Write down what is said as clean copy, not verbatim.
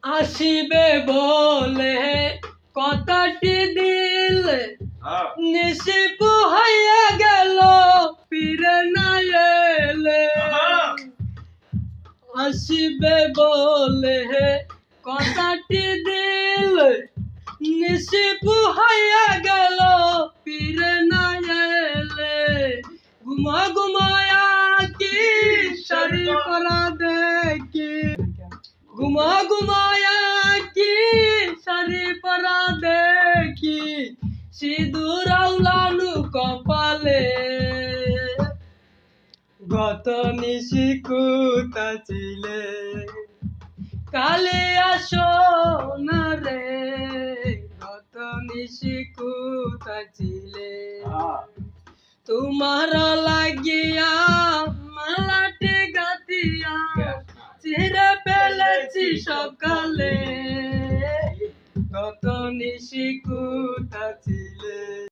আসিবে বলে কথাটি দিলে নিশি পোহাইয়া গেল ফিরে না এলে। আসিবে বলে কথাটি দিলে নিশি পোহাইয়া গেল ফিরে না এলে। ঘুমা ঘুমায়া কি শাড়ি পরা দেখি, ঘুমা ঘুমায়া কি শাড়ি পরা দেখি, সিঁদুর আউলানু কপালে। গত নিশি কুতাছিলে কালে আসো না রে, গত নিশি কুতাছিলে। তোমার লাগিয়া মালাটি গাতিয়া চিরে ফেলেছি সকালে, গত নিশি কুতাছিলে।